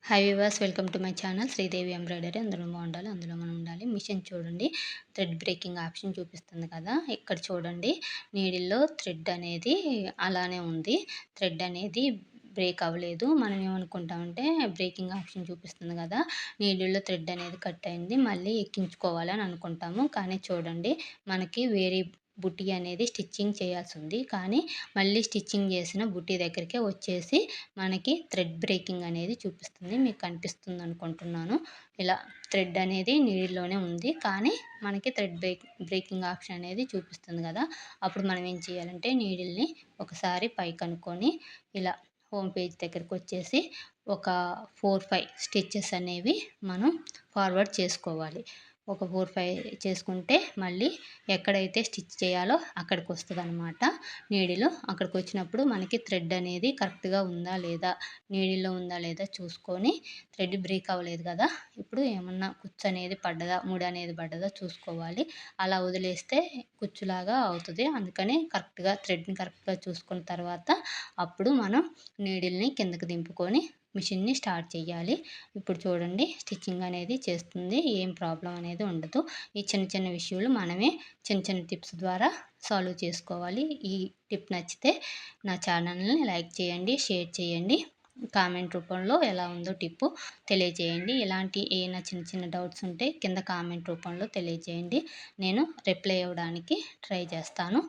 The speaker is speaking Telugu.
Hi viewers, welcome to my channel Sridevi embroidery. అందులో బాగుండాలి, అందులో మనం ఉండాలి. మిషన్ చూడండి, థ్రెడ్ బ్రేకింగ్ ఆప్షన్ చూపిస్తుంది కదా. ఇక్కడ చూడండి, నీడిల్లో థ్రెడ్ అనేది అలానే ఉంది. థ్రెడ్ అనేది బ్రేక్ అవ్వలేదు. మనం ఏమనుకుంటామంటే బ్రేకింగ్ ఆప్షన్ చూపిస్తుంది కదా, నీడిల్లో థ్రెడ్ అనేది కట్ అయింది, మళ్ళీ ఎక్కించుకోవాలని అనుకుంటాము. కానీ చూడండి, మనకి వేరే బుట్టి అనేది స్టిచ్చింగ్ చేయాల్సి ఉంది. కానీ మళ్ళీ స్టిచ్చింగ్ చేసిన బుట్టి దగ్గరికే వచ్చేసి మనకి థ్రెడ్ బ్రేకింగ్ అనేది చూపిస్తుంది. మీకు కనిపిస్తుంది అనుకుంటున్నాను. ఇలా థ్రెడ్ అనేది నీడిల్లోనే ఉంది, కానీ మనకి థ్రెడ్ బ్రేకింగ్ ఆప్షన్ అనేది చూపిస్తుంది కదా. అప్పుడు మనం ఏం చేయాలంటే నీడిల్ని ఒకసారి పైకి అనుకొని ఇలా హోమ్ పేజ్ దగ్గరికి వచ్చేసి ఒక 4-5 స్టిచ్చెస్ అనేవి మనం ఫార్వర్డ్ చేసుకోవాలి. ఒక 4-5 చేసుకుంటే మళ్ళీ ఎక్కడైతే స్టిచ్ చేయాలో అక్కడికి వస్తుందన్నమాట నీడిలో. అక్కడికి వచ్చినప్పుడు మనకి థ్రెడ్ అనేది కరెక్ట్గా ఉందా లేదా, నీడిలో ఉందా లేదా చూసుకొని, థ్రెడ్ బ్రేక్ అవ్వలేదు కదా, ఇప్పుడు ఏమన్నా కుచ్చు అనేది పడ్డదా, ముడి అనేది పడ్డదా చూసుకోవాలి. అలా వదిలేస్తే కుచ్చులాగా అవుతుంది. అందుకని థ్రెడ్ని కరెక్ట్గా చూసుకున్న తర్వాత అప్పుడు మనం నీడిల్ని కిందకి దింపుకొని మిషన్ని స్టార్ట్ చేయాలి. ఇప్పుడు చూడండి, స్టిచ్చింగ్ అనేది చేస్తుంది, ఏం ప్రాబ్లం అనేది ఉండదు. ఈ చిన్న చిన్న విషయాలు మనమే చిన్న చిన్న టిప్స్ ద్వారా సాల్వ్ చేసుకోవాలి. ఈ టిప్ నచ్చితే నా ఛానల్ని లైక్ చేయండి, షేర్ చేయండి, కామెంట్ రూపంలో ఎలా ఉందో టిప్పు తెలియజేయండి. ఇలాంటి ఏమైనా చిన్న చిన్న డౌట్స్ ఉంటే కింద కామెంట్ రూపంలో తెలియజేయండి. నేను రిప్లై ఇవ్వడానికి ట్రై చేస్తాను.